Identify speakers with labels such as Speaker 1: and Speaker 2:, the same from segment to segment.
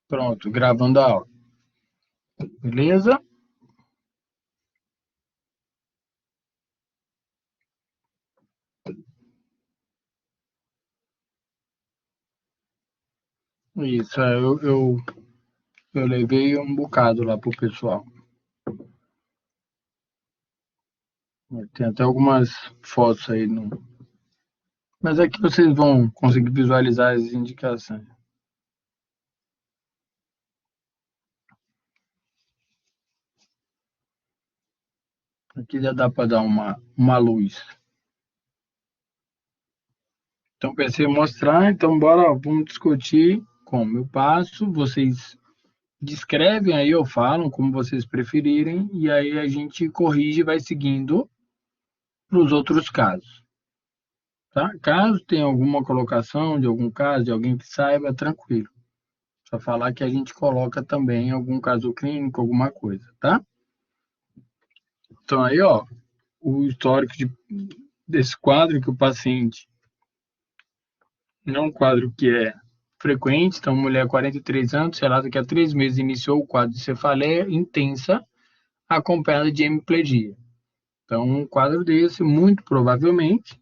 Speaker 1: Pronto, gravando a aula. Beleza? Isso, eu levei um bocado lá pro pessoal. Tem até algumas fotos aí. Mas aqui vocês vão conseguir visualizar as indicações. Aqui já dá para dar uma luz. Então, pensei em mostrar, então bora, vamos discutir como eu passo, vocês descrevem aí ou falam como vocês preferirem, e aí a gente corrige e vai seguindo para os outros casos. Tá? Caso tenha alguma colocação de algum caso, de alguém que saiba, tranquilo. Só falar que a gente coloca também algum caso clínico, alguma coisa, tá? Então aí, ó, o histórico desse quadro que o paciente não é um quadro que é frequente, então mulher 43 anos, relata que há 3 meses iniciou o quadro de cefaleia intensa acompanhada de hemiplegia. Então, um quadro desse, muito provavelmente,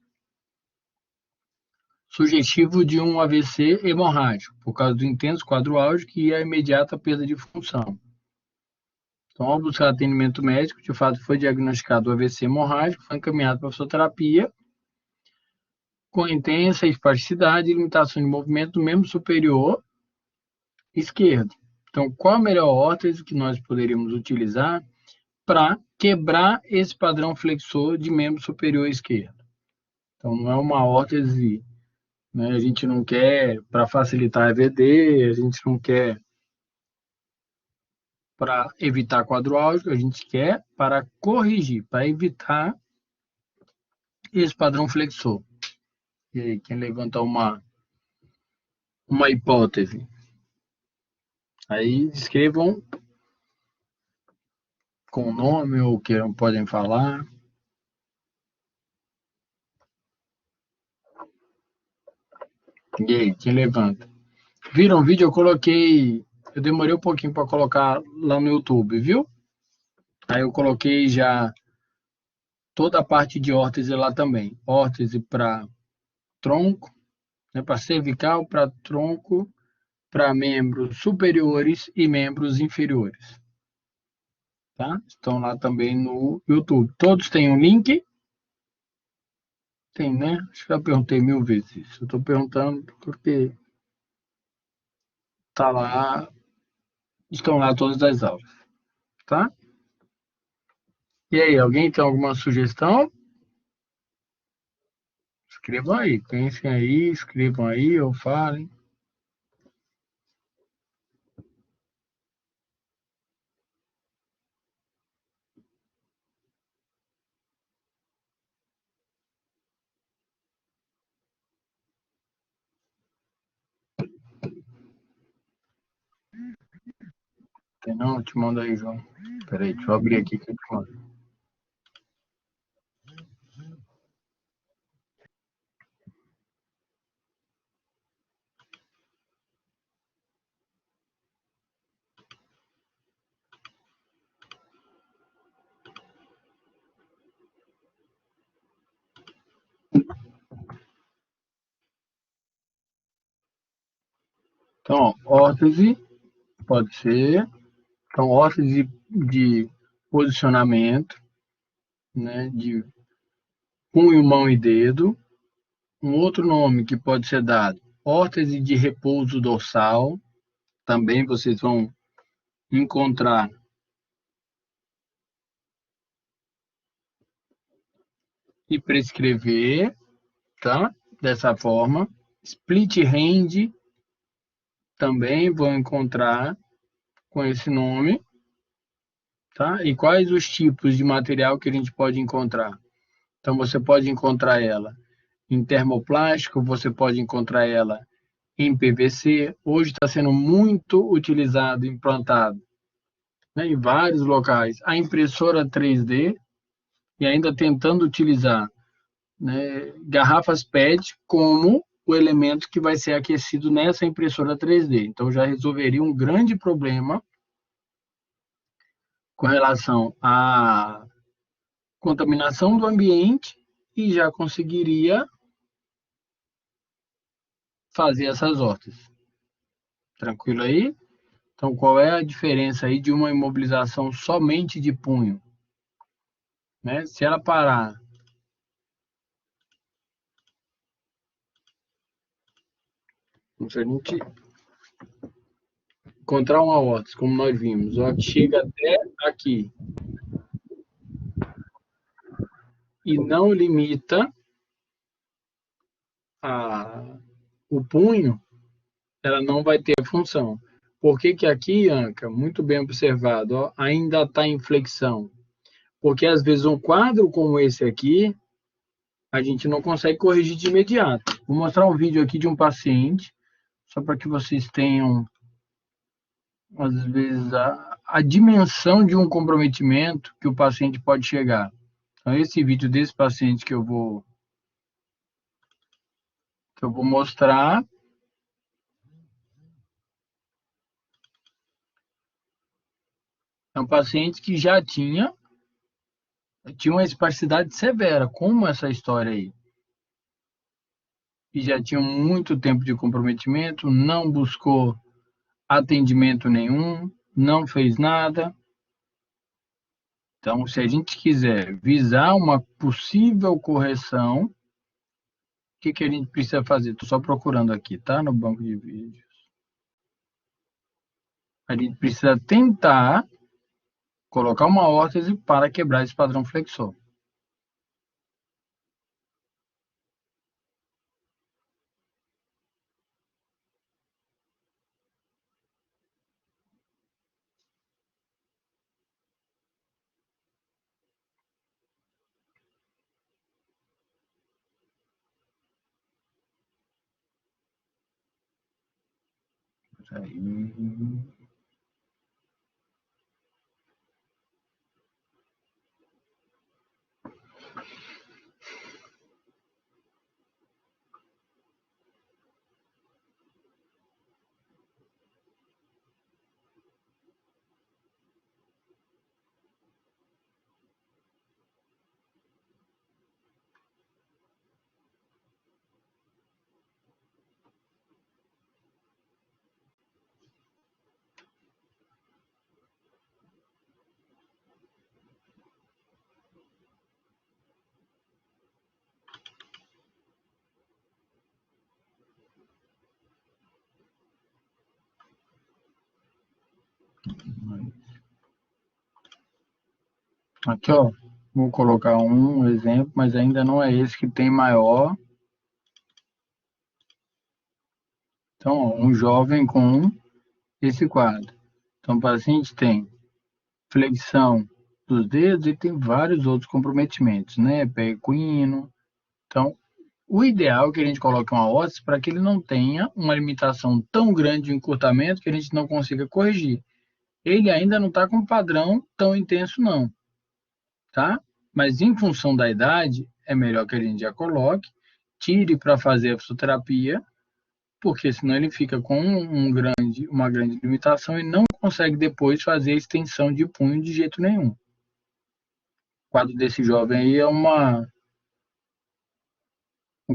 Speaker 1: sugestivo de um AVC hemorrágico, por causa do intenso quadro álgico e a imediata perda de função. Então, ao buscar atendimento médico, de fato foi diagnosticado o AVC hemorrágico, foi encaminhado para a fisioterapia, com intensa espasticidade e limitação de movimento do membro superior esquerdo. Então, qual a melhor órtese que nós poderíamos utilizar para quebrar esse padrão flexor de membro superior esquerdo? Então, não é uma órtese, né? A gente não quer para facilitar a EVD, a gente não quer para evitar quadro álgico, a gente quer para corrigir, para evitar esse padrão flexor. E aí, quem levanta uma hipótese? Aí escrevam com o nome ou queiram, podem falar. E aí, quem levanta? Viram o vídeo? Eu demorei um pouquinho para colocar lá no YouTube, viu? Aí eu coloquei já toda a parte de órtese lá também. Órtese para tronco, né, para cervical, para tronco, para membros superiores e membros inferiores. Tá? Estão lá também no YouTube. Todos têm um link? Tem, né? Acho que já perguntei 1000 vezes isso. Eu estou perguntando porque tá lá, estão lá todas as aulas, tá? E aí, alguém tem alguma sugestão? Escrevam aí, pensem aí, escrevam aí ou falem. Tem não? Eu te mando aí, João. Peraí, deixa eu abrir aqui que eu te mando. Então, ó, órtese pode ser. Então, órtese de posicionamento, né, de punho, mão e dedo. Um outro nome que pode ser dado, órtese de repouso dorsal. Também vocês vão encontrar e prescrever, tá? Dessa forma. Split hand também vão encontrar com esse nome, tá? E quais os tipos de material que a gente pode encontrar? Então, você pode encontrar ela em termoplástico, você pode encontrar ela em PVC. Hoje está sendo muito utilizado, implantado, né, em vários locais. A impressora 3D e ainda tentando utilizar, né, garrafas PET como o elemento que vai ser aquecido nessa impressora 3D. Então, já resolveria um grande problema com relação à contaminação do ambiente e já conseguiria fazer essas hortas. Tranquilo aí? Então, qual é a diferença aí de uma imobilização somente de punho? Né? Se ela parar se a gente encontrar uma horta, como nós vimos, ó, que chega até aqui e não limita o punho, ela não vai ter função. Por que que aqui, Anca, muito bem observado, ó, ainda está em flexão? Porque às vezes um quadro como esse aqui, a gente não consegue corrigir de imediato. Vou mostrar um vídeo aqui de um paciente, só para que vocês tenham, às vezes, a dimensão de um comprometimento que o paciente pode chegar. Então, esse vídeo desse paciente que eu vou mostrar é um paciente que já tinha uma espasticidade severa, como essa história aí. E já tinha muito tempo de comprometimento, não buscou atendimento nenhum, não fez nada. Então, se a gente quiser visar uma possível correção, o que que a gente precisa fazer? Estou só procurando aqui, tá? No banco de vídeos. A gente precisa tentar colocar uma órtese para quebrar esse padrão flexor. Aí. Aqui, ó, vou colocar um exemplo, mas ainda não é esse que tem maior. Então, ó, um jovem com esse quadro. Então, o paciente tem flexão dos dedos e tem vários outros comprometimentos, né? Pé equino. Então, o ideal é que a gente coloque uma órtese para que ele não tenha uma limitação tão grande de encurtamento que a gente não consiga corrigir. Ele ainda não está com um padrão tão intenso, não, tá? Mas em função da idade, é melhor que a gente já coloque, tire para fazer a fisioterapia, porque senão ele fica com uma grande limitação e não consegue depois fazer a extensão de punho de jeito nenhum. O quadro desse jovem aí é um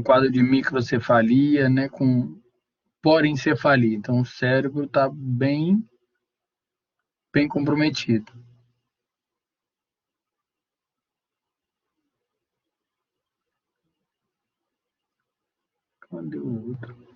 Speaker 1: quadro de microcefalia, né, com porencefalia. Então o cérebro está bem comprometido. Cadê o outro?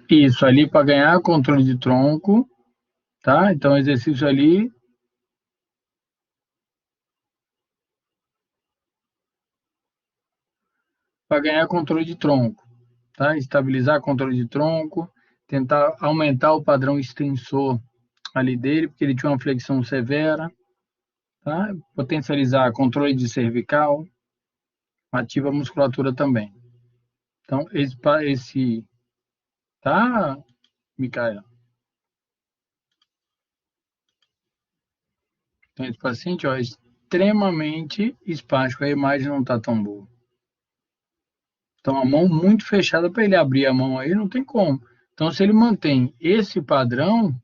Speaker 1: Isso ali para ganhar controle de tronco, tá? Então exercício ali para ganhar controle de tronco, tá? Estabilizar controle de tronco, tentar aumentar o padrão extensor ali dele, porque ele tinha uma flexão severa, tá? Potencializar controle de cervical, ativa a musculatura também. Então, tá, Micaela? Então, esse paciente, ó, é extremamente espástico, a imagem não está tão boa. Então, a mão muito fechada para ele abrir a mão aí, não tem como. Então, se ele mantém esse padrão,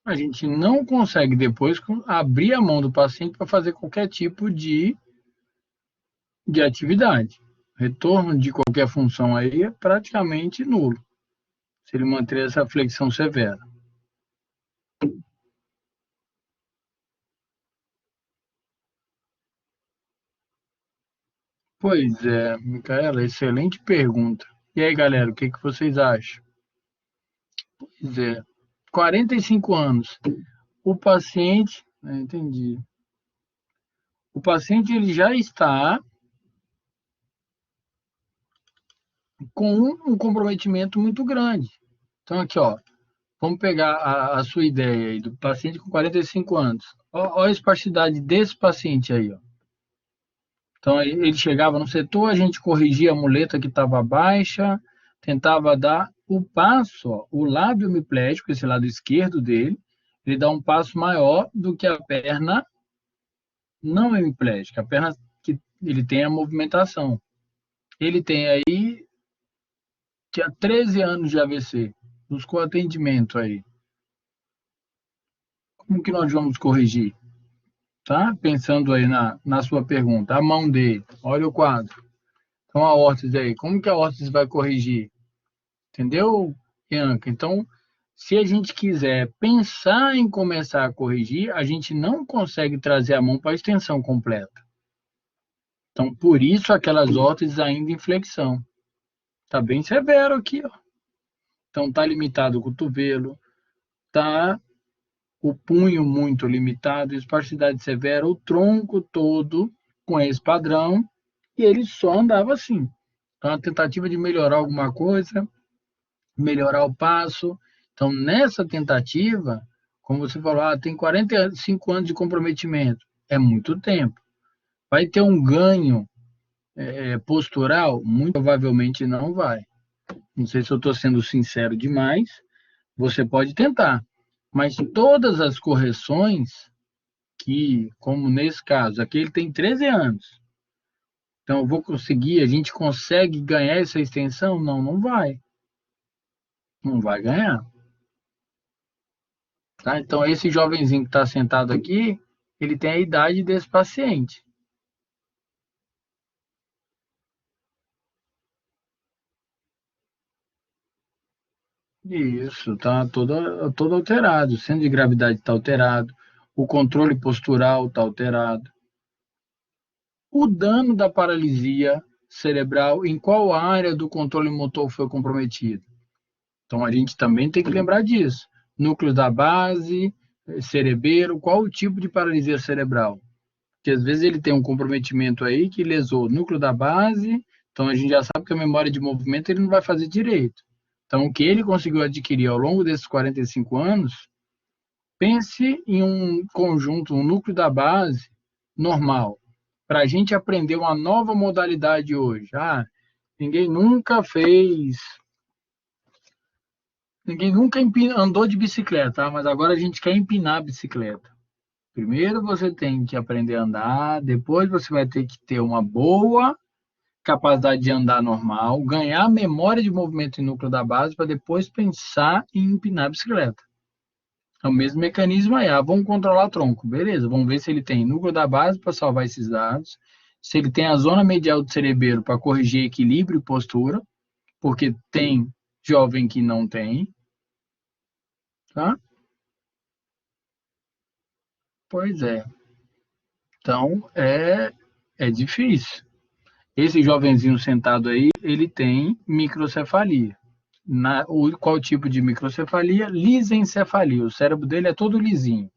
Speaker 1: a gente não consegue depois abrir a mão do paciente para fazer qualquer tipo de atividade. Retorno de qualquer função aí é praticamente nulo, se ele manter essa flexão severa. Pois é, Micaela, excelente pergunta. E aí, galera, o que vocês acham? Pois é, 45 anos. O paciente, entendi. O paciente ele já está com um comprometimento muito grande. Então, aqui, ó, vamos pegar a sua ideia aí do paciente com 45 anos. Olha a espasticidade desse paciente aí, ó. Então, ele chegava no setor, a gente corrigia a muleta que estava baixa, tentava dar o passo, ó, o lábio hemiplégico, esse lado esquerdo dele, ele dá um passo maior do que a perna não hemiplégica, a perna que ele tem a movimentação. Ele tem aí, tinha 13 anos de AVC, buscou atendimento aí. Como que nós vamos corrigir? Tá? Pensando aí na sua pergunta, a mão dele, olha o quadro. Então, a órtese aí, como que a órtese vai corrigir? Entendeu, Bianca? Então, se a gente quiser pensar em começar a corrigir, a gente não consegue trazer a mão para a extensão completa. Então, por isso, aquelas órteses ainda em flexão. Tá bem severo aqui, ó. Então, tá limitado o cotovelo, tá o punho muito limitado, espasticidade severa, o tronco todo com esse padrão, e ele só andava assim. Então, a tentativa de melhorar alguma coisa, melhorar o passo. Então, nessa tentativa, como você falou, tem 45 anos de comprometimento, é muito tempo. Vai ter um ganho postural? Muito provavelmente não vai. Não sei se eu estou sendo sincero demais, você pode tentar, mas todas as correções que, como nesse caso, aqui ele tem 13 anos, então eu vou conseguir, a gente consegue ganhar essa extensão? Não, não vai. Não vai ganhar. Tá? Então, esse jovenzinho que está sentado aqui, ele tem a idade desse paciente. Isso, tá todo alterado. O centro de gravidade está alterado, o controle postural está alterado. O dano da paralisia cerebral, em qual área do controle motor foi comprometido? Então, a gente também tem que lembrar disso. Núcleo da base, cerebelo, qual o tipo de paralisia cerebral? Porque às vezes ele tem um comprometimento aí que lesou o núcleo da base, então a gente já sabe que a memória de movimento ele não vai fazer direito. Então, o que ele conseguiu adquirir ao longo desses 45 anos, pense em um conjunto, um núcleo da base normal, para a gente aprender uma nova modalidade hoje. Ninguém nunca fez, ninguém nunca andou de bicicleta, mas agora a gente quer empinar a bicicleta. Primeiro você tem que aprender a andar, depois você vai ter que ter uma boa capacidade de andar normal, ganhar memória de movimento em núcleo da base para depois pensar em empinar a bicicleta. É o mesmo mecanismo aí. Vamos controlar o tronco. Beleza, vamos ver se ele tem núcleo da base para salvar esses dados, se ele tem a zona medial do cerebelo para corrigir equilíbrio e postura, porque tem jovem que não tem, tá? Pois é. Então, é difícil. Esse jovenzinho sentado aí, ele tem microcefalia. Qual tipo de microcefalia? Lisencefalia. O cérebro dele é todo lisinho.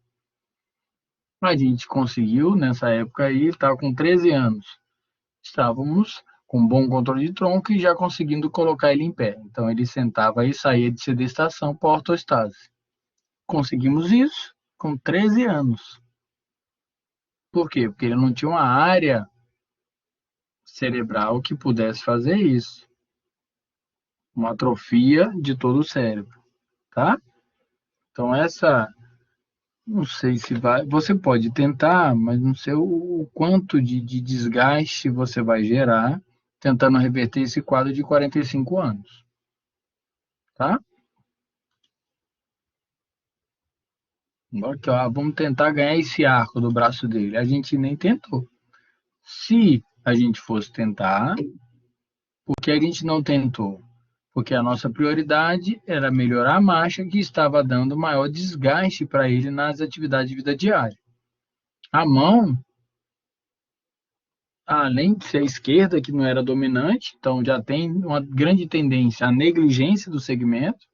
Speaker 1: A gente conseguiu, nessa época aí, ele estava com 13 anos. estávamos com bom controle de tronco e já conseguindo colocar ele em pé. Então ele sentava e saía de sedestação para ortostase. Conseguimos isso com 13 anos. Por quê? Porque ele não tinha uma área cerebral que pudesse fazer isso. Uma atrofia de todo o cérebro, tá? Então essa, não sei se vai, você pode tentar, mas não sei o quanto de desgaste você vai gerar tentando reverter esse quadro de 45 anos, tá? Aqui, ó, vamos tentar ganhar esse arco do braço dele. A gente nem tentou. Se a gente fosse tentar, por que a gente não tentou? Porque a nossa prioridade era melhorar a marcha que estava dando maior desgaste para ele nas atividades de vida diária. A mão, além de ser a esquerda, que não era dominante, então já tem uma grande tendência à negligência do segmento,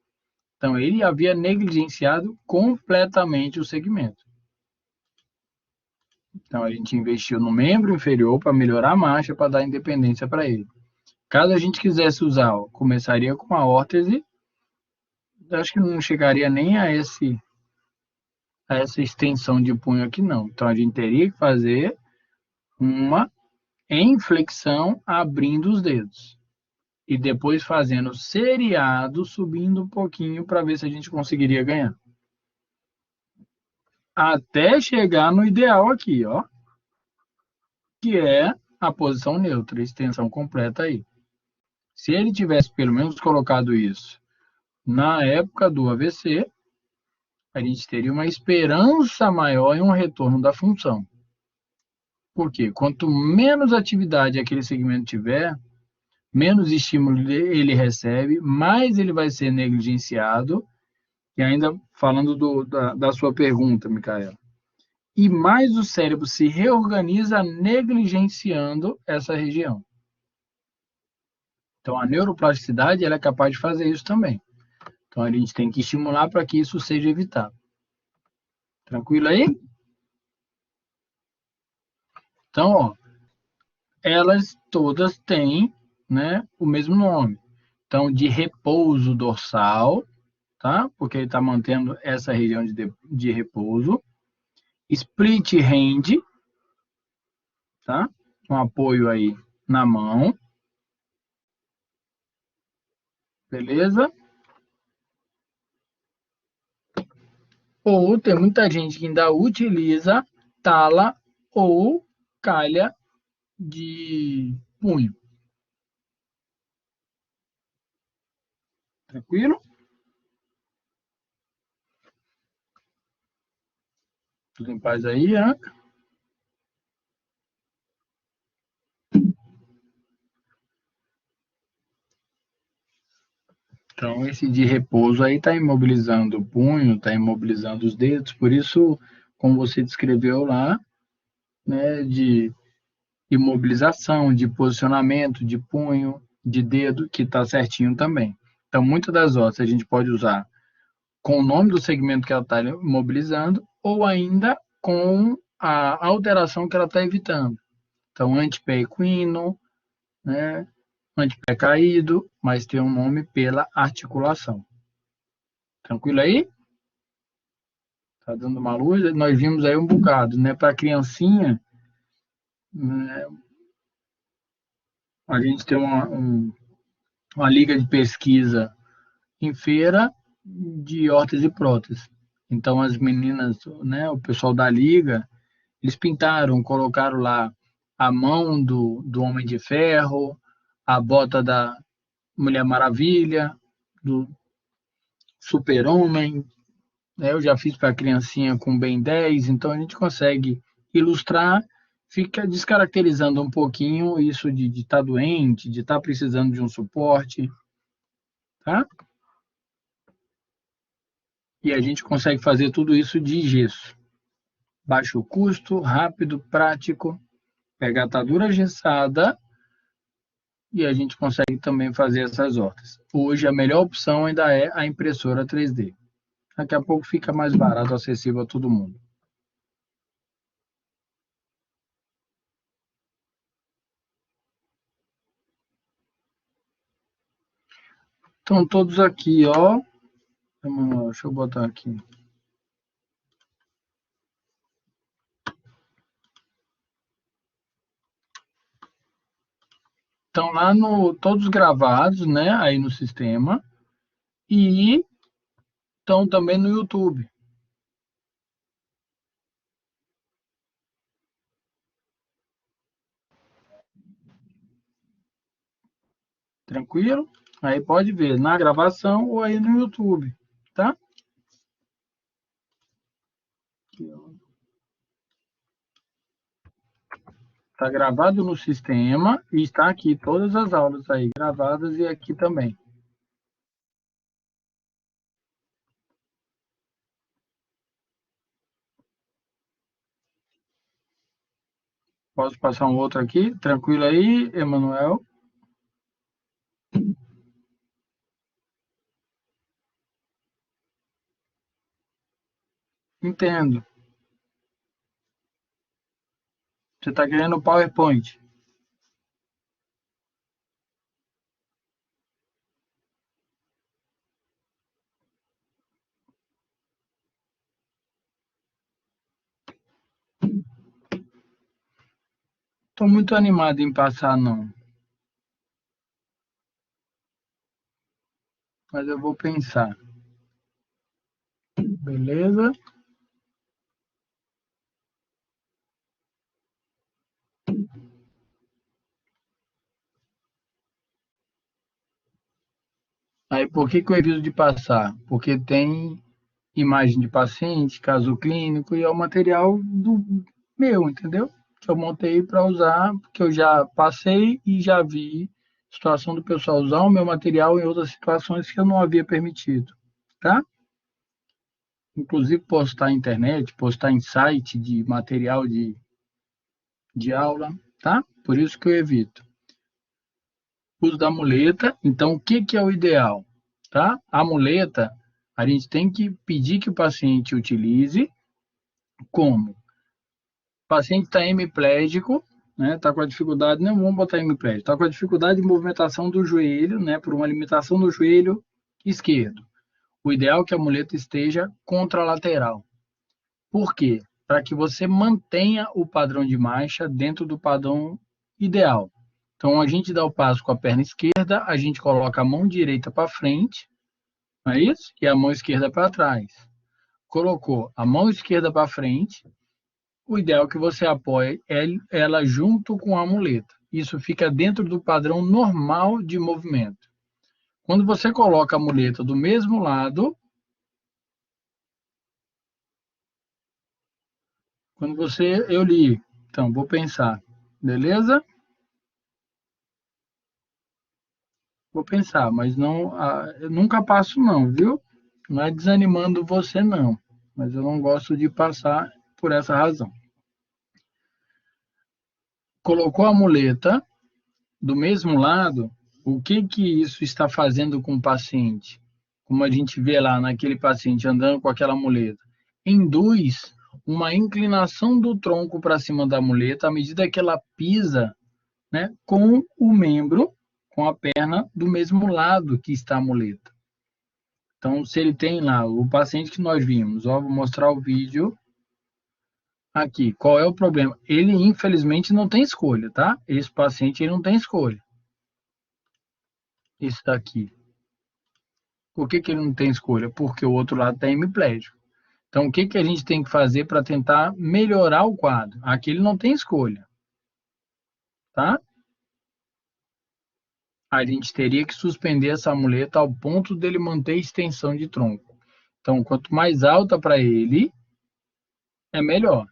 Speaker 1: então ele havia negligenciado completamente o segmento. Então a gente investiu no membro inferior para melhorar a marcha, para dar independência para ele. Caso a gente quisesse usar, ó, começaria com a órtese, acho que não chegaria nem a essa extensão de punho aqui não. Então a gente teria que fazer uma em flexão abrindo os dedos. E depois fazendo seriado, subindo um pouquinho para ver se a gente conseguiria ganhar. Até chegar no ideal aqui, ó, que é a posição neutra, extensão completa aí. Se ele tivesse pelo menos colocado isso na época do AVC, a gente teria uma esperança maior em um retorno da função. Por quê? Quanto menos atividade aquele segmento tiver, menos estímulo ele recebe, mais ele vai ser negligenciado. E ainda falando da sua pergunta, Micaela, e mais o cérebro se reorganiza negligenciando essa região. Então, a neuroplasticidade ela é capaz de fazer isso também. Então, a gente tem que estimular para que isso seja evitado. Tranquilo aí? Então, ó, elas todas têm, né, o mesmo nome. Então, de repouso dorsal, tá? Porque ele está mantendo essa região de repouso. Split hand, tá? Um apoio aí na mão. Beleza? Ou tem muita gente que ainda utiliza tala ou calha de punho. Tranquilo? Tudo em paz aí, né? Então, esse de repouso aí está imobilizando o punho, está imobilizando os dedos, por isso, como você descreveu lá, né, de imobilização, de posicionamento, de punho, de dedo, que está certinho também. Então, muitas das osas a gente pode usar com o nome do segmento que ela está imobilizando ou ainda com a alteração que ela está evitando. Então, antepé equino, né, antepé caído, mas tem um nome pela articulação. Tranquilo aí? Tá dando uma luz? Nós vimos aí um bocado, né? Para criancinha, né, a gente tem uma liga de pesquisa em feira de órtese e prótese. Então as meninas, né, o pessoal da liga, eles pintaram, colocaram lá a mão do Homem de Ferro, a bota da Mulher Maravilha, do Super-Homem, né? Eu já fiz para criancinha com Ben 10, então a gente consegue ilustrar, fica descaracterizando um pouquinho isso de estar doente, de estar precisando de um suporte, tá? E a gente consegue fazer tudo isso de gesso. Baixo custo, rápido, prático, pega a atadura gessada e a gente consegue também fazer essas hortas. Hoje a melhor opção ainda é a impressora 3D. Daqui a pouco fica mais barato, acessível a todo mundo. Estão todos aqui, ó. Deixa eu botar aqui. Estão lá todos gravados, né? Aí no sistema. E estão também no YouTube. Tranquilo? Aí pode ver na gravação ou aí no YouTube, tá? Está gravado no sistema e está aqui todas as aulas aí gravadas e aqui também. Posso passar um outro aqui? Tranquilo aí, Emanuel? Entendo. Você está querendo o PowerPoint. Estou muito animado em passar, não. Mas eu vou pensar. Beleza? Aí, por que eu evito de passar? Porque tem imagem de paciente, caso clínico, e é o material do meu, entendeu? Que eu montei para usar, porque eu já passei e já vi situação do pessoal usar o meu material em outras situações que eu não havia permitido, tá? Inclusive postar na internet, postar em site de material de aula, tá? Por isso que eu evito. Uso da muleta, então o que que é o ideal, tá? A muleta, a gente tem que pedir que o paciente utilize como? O paciente está hemiplégico, né? Está com a dificuldade, não vamos botar hemiplégico, está com a dificuldade de movimentação do joelho, né? Por uma limitação do joelho esquerdo. O ideal é que a muleta esteja contralateral. Por quê? Para que você mantenha o padrão de marcha dentro do padrão ideal. Então, a gente dá o passo com a perna esquerda, a gente coloca a mão direita para frente, não é isso? E a mão esquerda para trás. Colocou a mão esquerda para frente, o ideal é que você apoie ela junto com a muleta. Isso fica dentro do padrão normal de movimento. Quando você coloca a muleta do mesmo lado, quando você, eu li, então vou pensar, beleza? Vou pensar, mas não, eu nunca passo não, viu? Não é desanimando você não, mas eu não gosto de passar por essa razão. Colocou a muleta do mesmo lado, o que que isso está fazendo com o paciente? Como a gente vê lá naquele paciente andando com aquela muleta, induz uma inclinação do tronco para cima da muleta à medida que ela pisa, né, com o membro, com a perna do mesmo lado que está a muleta. Então, se ele tem lá o paciente que nós vimos, ó, vou mostrar o vídeo aqui. Qual é o problema? Ele, infelizmente, não tem escolha, tá? Esse paciente ele não tem escolha. Esse daqui. Por que que ele não tem escolha? Porque o outro lado está hemiplégico. Então, o que que a gente tem que fazer para tentar melhorar o quadro? Aqui ele não tem escolha, tá? A gente teria que suspender essa muleta ao ponto dele manter extensão de tronco. Então, quanto mais alta para ele, é melhor.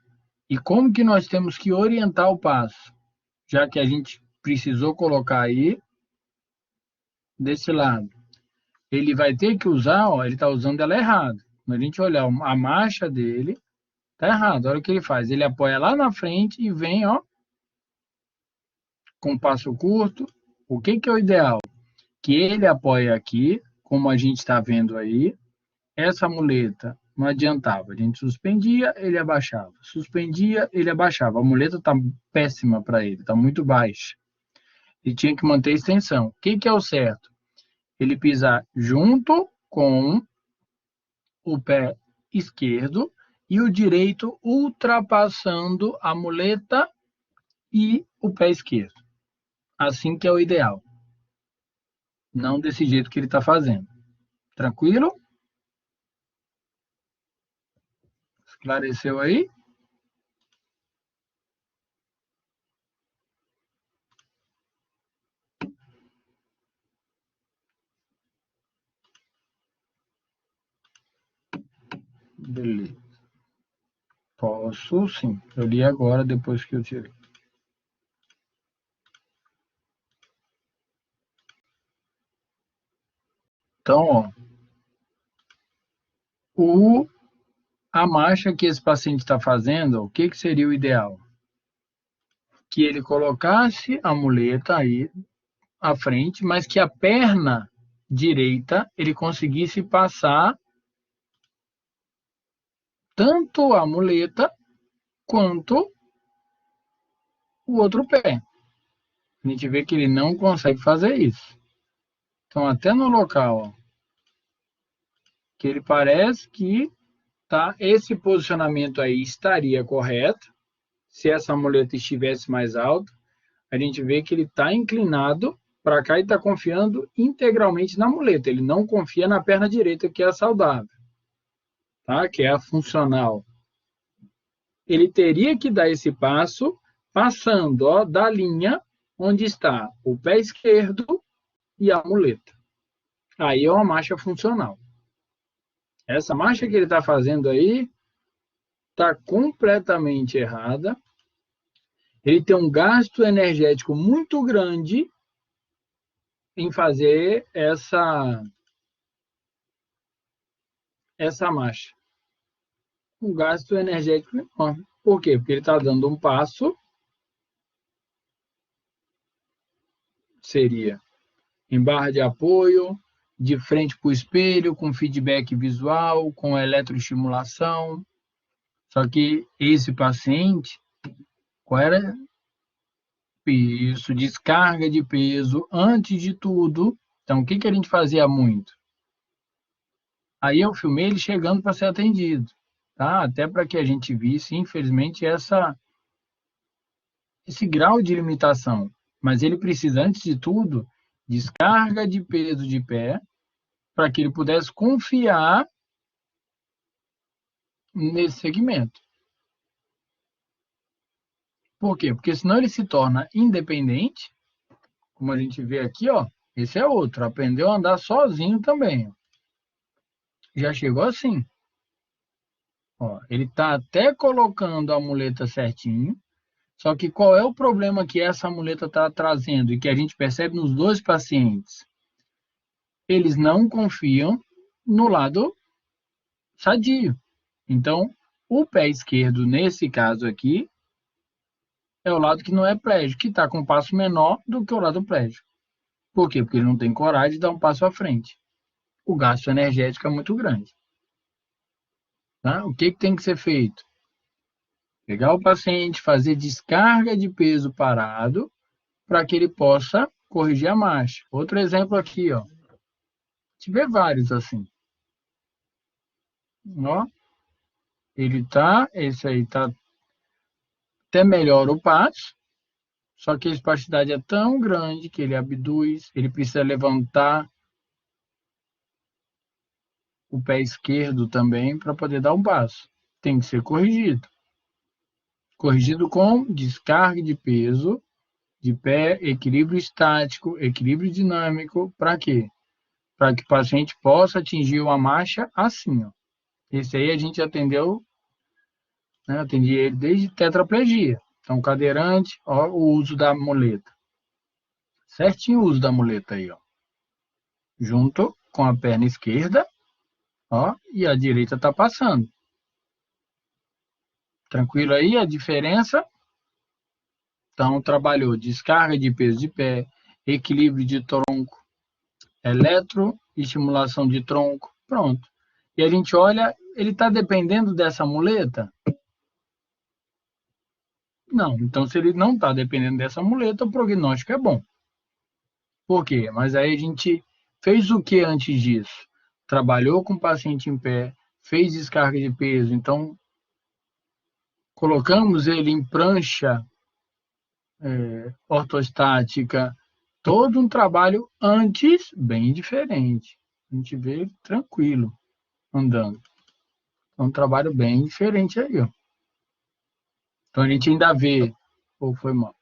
Speaker 1: E como que nós temos que orientar o passo? Já que a gente precisou colocar aí desse lado. Ele vai ter que usar, ó, ele está usando ela errado. Quando a gente olhar a marcha dele, tá errado. Olha o que ele faz. Ele apoia lá na frente e vem, ó, com passo curto. O que que é o ideal? Que ele apoie aqui, como a gente está vendo aí. Essa muleta não adiantava. A gente suspendia, ele abaixava. Suspendia, ele abaixava. A muleta está péssima para ele, está muito baixa. Ele tinha que manter a extensão. O que que é o certo? ele pisar junto com o pé esquerdo e o direito ultrapassando a muleta e o pé esquerdo. Assim que é o ideal. Não desse jeito que ele está fazendo. Tranquilo? Esclareceu aí? Beleza. Posso sim. Eu li agora, depois que eu tirei. Então, ó, a marcha que esse paciente está fazendo, o que, que seria o ideal? Que ele colocasse a muleta aí à frente, mas que a perna direita ele conseguisse passar tanto a muleta quanto o outro pé. A gente vê que ele não consegue fazer isso. Então, até no local ó, que ele parece que tá, esse posicionamento aí estaria correto, se essa muleta estivesse mais alta, a gente vê que ele está inclinado para cá e está confiando integralmente na muleta. Ele não confia na perna direita, que é a saudável, tá? Que é a funcional. Ele teria que dar esse passo passando ó, da linha onde está o pé esquerdo e a muleta. Aí é uma marcha funcional. Essa marcha que ele está fazendo aí está completamente errada. Ele tem um gasto energético muito grande em fazer essa marcha. Um gasto energético enorme. Por quê? Porque ele está dando um passo, seria em barra de apoio, de frente para o espelho, com feedback visual, com eletroestimulação. Só que esse paciente, qual era isso? Descarga de peso antes de tudo. Então, o que, que a gente fazia muito? Aí eu filmei ele chegando para ser atendido, tá? Até para que a gente visse, infelizmente, esse grau de limitação. Mas ele precisa, antes de tudo, descarga de peso de pé, para que ele pudesse confiar nesse segmento. Por quê? Porque senão ele se torna independente, como a gente vê aqui, ó. Esse é outro, aprendeu a andar sozinho também. Já chegou assim. Ó, ele está até colocando a muleta certinho, só que qual é o problema que essa muleta está trazendo e que a gente percebe nos dois pacientes? Eles não confiam no lado sadio. Então, o pé esquerdo, nesse caso aqui, é o lado que não é plégico, que está com um passo menor do que o lado plégico. Por quê? Porque ele não tem coragem de dar um passo à frente. O gasto energético é muito grande. Tá? O que, que tem que ser feito? Pegar o paciente, fazer descarga de peso parado, para que ele possa corrigir a marcha. Outro exemplo aqui, ó. Tive vários assim. Ó, esse aí tá até melhor o passo, só que a espasticidade é tão grande que ele abduz, ele precisa levantar o pé esquerdo também para poder dar um passo. Tem que ser corrigido. Corrigido com descarga de peso, de pé, equilíbrio estático, equilíbrio dinâmico, para quê? Para que o paciente possa atingir uma marcha assim, ó. Esse aí a gente atendeu, né? Atendi ele desde tetraplegia. Então, cadeirante, ó, o uso da muleta. Certinho o uso da muleta aí, ó. Junto com a perna esquerda, ó, e a direita tá passando. Tranquilo aí a diferença? Então, trabalhou descarga de peso de pé, equilíbrio de tronco, eletroestimulação de tronco, pronto. E a gente olha, ele está dependendo dessa muleta? Não. Então, se ele não está dependendo dessa muleta, o prognóstico é bom. Por quê? Mas aí a gente fez o que antes disso? Trabalhou com o paciente em pé, fez descarga de peso, então colocamos ele em prancha ortostática, todo um trabalho antes bem diferente. A gente vê ele tranquilo andando. É um trabalho bem diferente aí, ó. Então a gente ainda vê, ou foi mal.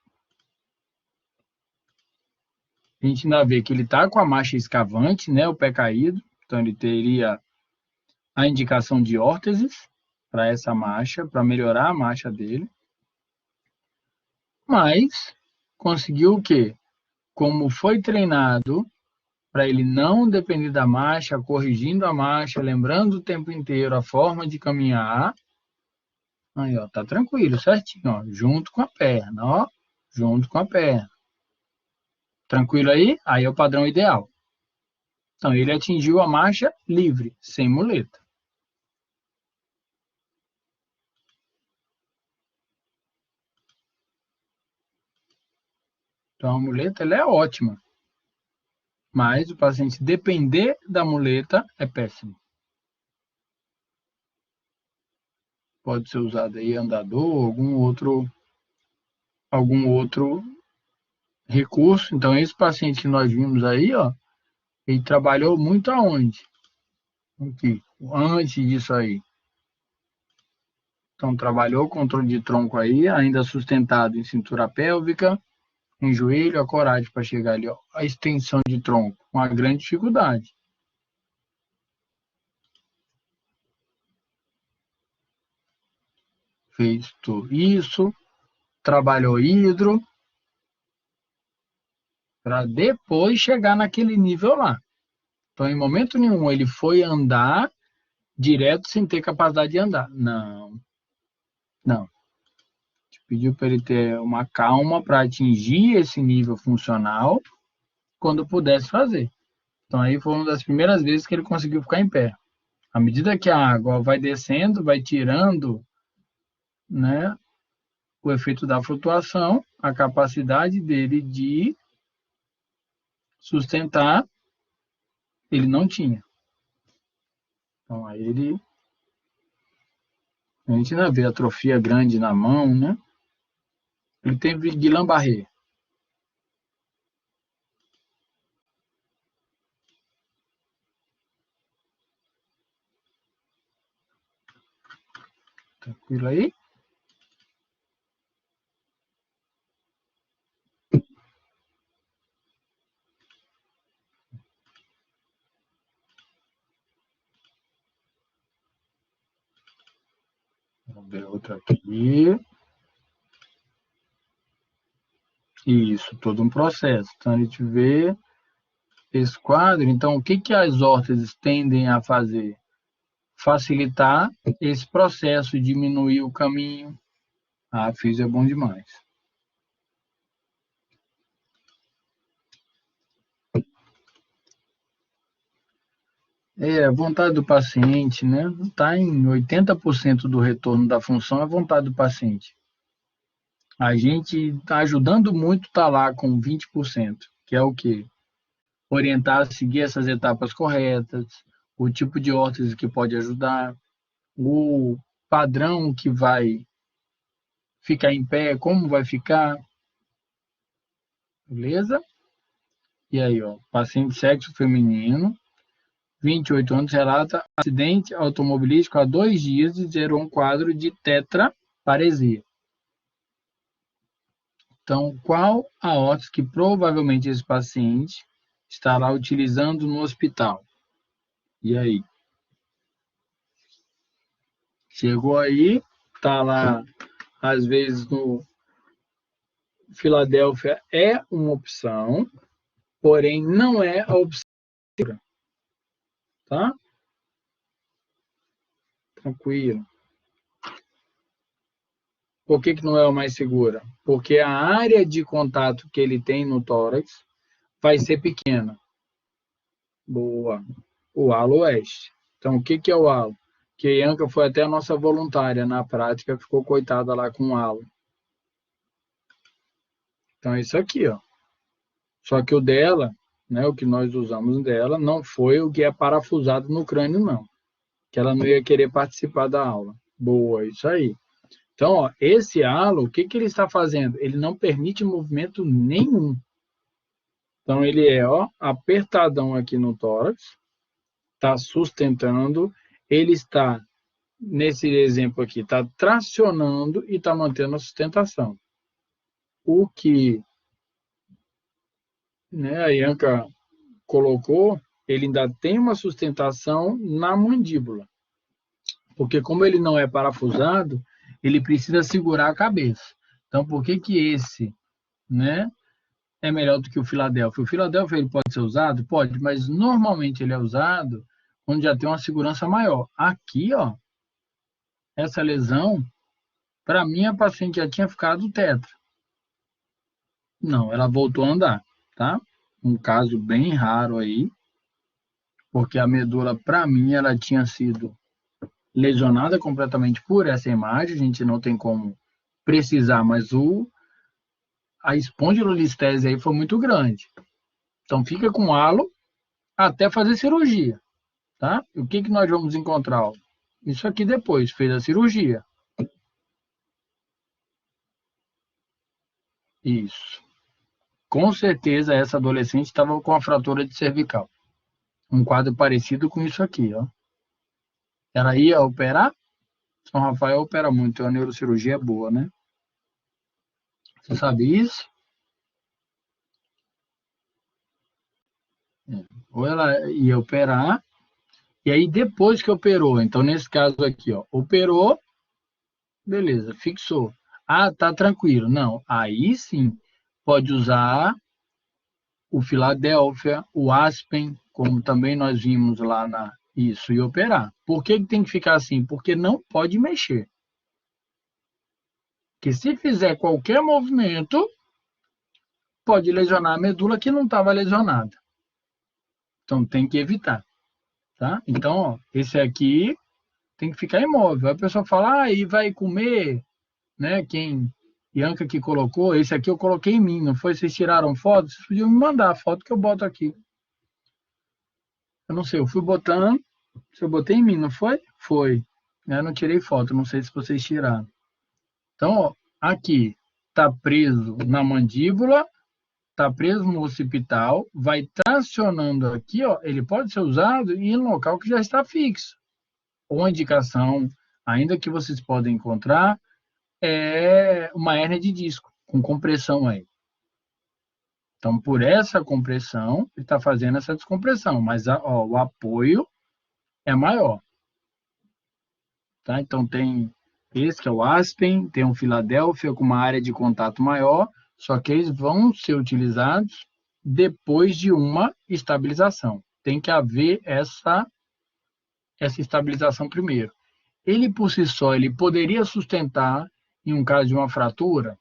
Speaker 1: A gente ainda vê que ele está com a marcha escavante, né, o pé caído, então ele teria a indicação de órteses para essa marcha, para melhorar a marcha dele. Mas conseguiu o quê? Como foi treinado para ele não depender da marcha, corrigindo a marcha, lembrando o tempo inteiro a forma de caminhar. Aí, ó, tá tranquilo, certinho, ó, junto com a perna, ó, junto com a perna. Tranquilo aí? Aí é o padrão ideal. Então, ele atingiu a marcha livre, sem muleta. Então, a muleta ela é ótima, mas o paciente depender da muleta é péssimo. Pode ser usado aí andador, algum outro recurso. Então, esse paciente que nós vimos aí, ó, ele trabalhou muito aonde? Aqui, antes disso aí. Então, trabalhou o controle de tronco aí, ainda sustentado em cintura pélvica, em joelho, a coragem para chegar ali, ó, a extensão de tronco, uma grande dificuldade. Fez tudo isso, trabalhou hidro, para depois chegar naquele nível lá. Então, em momento nenhum, ele foi andar direto sem ter capacidade de andar. Não, não. Pediu para ele ter uma calma para atingir esse nível funcional quando pudesse fazer. Então, aí foi uma das primeiras vezes que ele conseguiu ficar em pé. À medida que a água vai descendo, vai tirando, né, o efeito da flutuação, a capacidade dele de sustentar, ele não tinha. Então, aí a gente ainda vê atrofia grande na mão, né? Ele teve Guillain-Barré. Tranquilo aí? Vamos ver outra aqui. Isso, todo um processo. Então, a gente vê esse quadro. Então, o que as órteses tendem a fazer? Facilitar esse processo, diminuir o caminho. Ah, físio é bom demais. É a vontade do paciente, né? Está em 80% do retorno da função, é a vontade do paciente. A gente está ajudando muito, está lá com 20%, que é o quê? Orientar a seguir essas etapas corretas, o tipo de órtese que pode ajudar, o padrão que vai ficar em pé, como vai ficar, beleza? E aí, ó, paciente sexo feminino, 28 anos, relata acidente automobilístico há 2 dias e gerou um quadro de tetraparesia. Então, qual a órtese que provavelmente esse paciente estará utilizando no hospital? E aí? Chegou aí, tá lá, às vezes no Filadélfia é uma opção, porém não é a opção, tá? Tranquilo. Por que não é a mais segura? Porque a área de contato que ele tem no tórax vai ser pequena. Boa. O halo oeste. Então, o que é o halo? Que a Ianca foi até a nossa voluntária na prática, ficou coitada lá com o halo. Então, é isso aqui, ó. Só que o dela né? O que nós usamos dela não foi o que é parafusado no crânio, não. Que ela não ia querer participar da aula. Boa, isso aí. Então, ó, esse halo, o que que ele está fazendo? Ele não permite movimento nenhum. Então, ele é, ó, apertadão aqui no tórax, está sustentando, ele está, nesse exemplo aqui, está tracionando e está mantendo a sustentação. O que, né, a Ianca colocou, ele ainda tem uma sustentação na mandíbula. Porque como ele não é parafusado, ele precisa segurar a cabeça. Então, por que que esse, né, é melhor do que o Filadélfia? O Filadélfia ele pode ser usado? Pode, mas normalmente ele é usado quando já tem uma segurança maior. Aqui, ó, essa lesão, para mim a paciente já tinha ficado tetra. Não, ela voltou a andar, tá? Um caso bem raro aí, porque a medula, para mim, ela tinha sido lesionada completamente por essa imagem, a gente não tem como precisar, mas a espondilolistese aí foi muito grande. Então fica com halo até fazer cirurgia, tá? E o que que nós vamos encontrar? Isso aqui depois, fez a cirurgia. Isso. Com certeza essa adolescente estava com a fratura de cervical. Um quadro parecido com isso aqui, ó. Ela ia operar? São Rafael opera muito, a neurocirurgia é boa, né? Você sabe isso? Ou ela ia operar, e aí depois que operou, então nesse caso aqui, ó, operou, beleza, fixou. Ah, tá tranquilo. Não, aí sim pode usar o Filadélfia, o Aspen, como também nós vimos lá na isso, e operar. Por que que tem que ficar assim? Porque não pode mexer. Porque se fizer qualquer movimento, pode lesionar a medula que não estava lesionada. Então tem que evitar, tá? Então, ó, esse aqui tem que ficar imóvel. A pessoa fala, ah, e vai comer, né? Quem Bianca que colocou, esse aqui eu coloquei em mim, não foi? Vocês tiraram foto? Vocês podiam me mandar a foto que eu boto aqui. Eu não sei, eu fui botando, se eu botei em mim, não foi? Foi. Eu não tirei foto, não sei se vocês tiraram. Então, ó, aqui tá preso na mandíbula, tá preso no occipital, vai tracionando aqui, ó, ele pode ser usado em um local que já está fixo. Ou a indicação, ainda que vocês podem encontrar, é uma hérnia de disco, com compressão aí. Então, por essa compressão, ele está fazendo essa descompressão, mas ó, o apoio é maior. Tá? Então, tem esse que é o Aspen, tem um Filadélfia com uma área de contato maior, só que eles vão ser utilizados depois de uma estabilização. Tem que haver essa estabilização primeiro. Ele, por si só, ele poderia sustentar em um caso de uma fratura?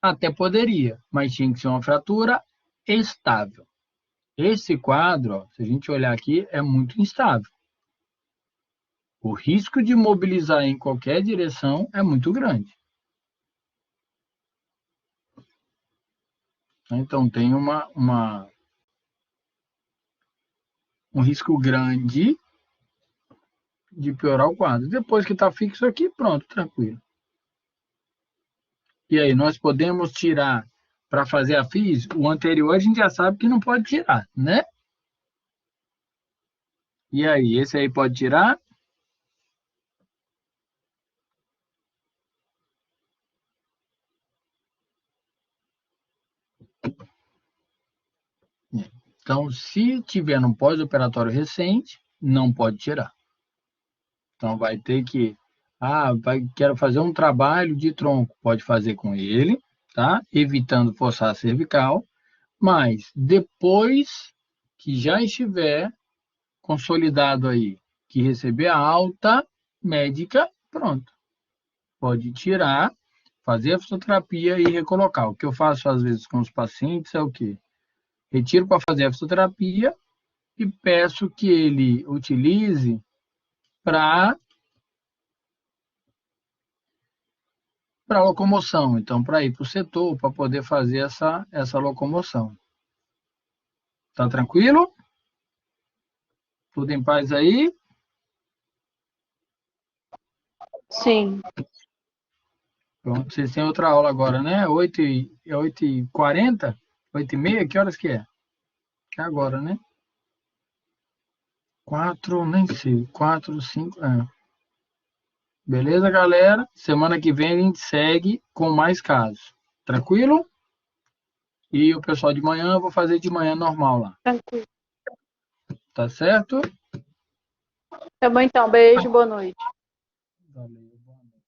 Speaker 1: Até poderia, mas tinha que ser uma fratura estável. Esse quadro, ó, se a gente olhar aqui, é muito instável. O risco de mobilizar em qualquer direção é muito grande. Então, tem um risco grande de piorar o quadro. Depois que está fixo aqui, pronto, tranquilo. E aí, nós podemos tirar para fazer a FIS? O anterior a gente já sabe que não pode tirar, né? E aí, esse aí pode tirar? Então, se tiver no pós-operatório recente, não pode tirar. Então, vai ter que, quero fazer um trabalho de tronco, pode fazer com ele, tá? Evitando forçar a cervical, mas depois que já estiver consolidado aí, que receber a alta médica, pronto. Pode tirar, fazer a fisioterapia e recolocar. O que eu faço às vezes com os pacientes é o quê? Retiro para fazer a fisioterapia e peço que ele utilize para locomoção. Então, para ir para o setor, para poder fazer essa locomoção. Tá tranquilo? Tudo em paz aí?
Speaker 2: Sim.
Speaker 1: Pronto, vocês têm outra aula agora, né? 8h40? 8h30? Que horas que é? É agora, né? 4, nem sei. 4, 5. Beleza, galera? Semana que vem a gente segue com mais casos. Tranquilo? E o pessoal de manhã, eu vou fazer de manhã normal lá.
Speaker 2: Tranquilo.
Speaker 1: Tá certo?
Speaker 2: Tá bom, então. Beijo, boa noite.
Speaker 1: Valeu, boa noite.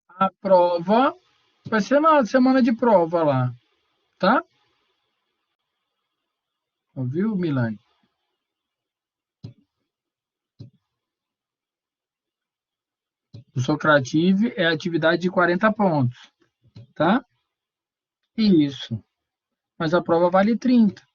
Speaker 1: A prova vai ser na semana de prova lá, tá? Ouviu, Milane? O Socrative é atividade de 40 pontos, tá? Isso. Mas a prova vale 30.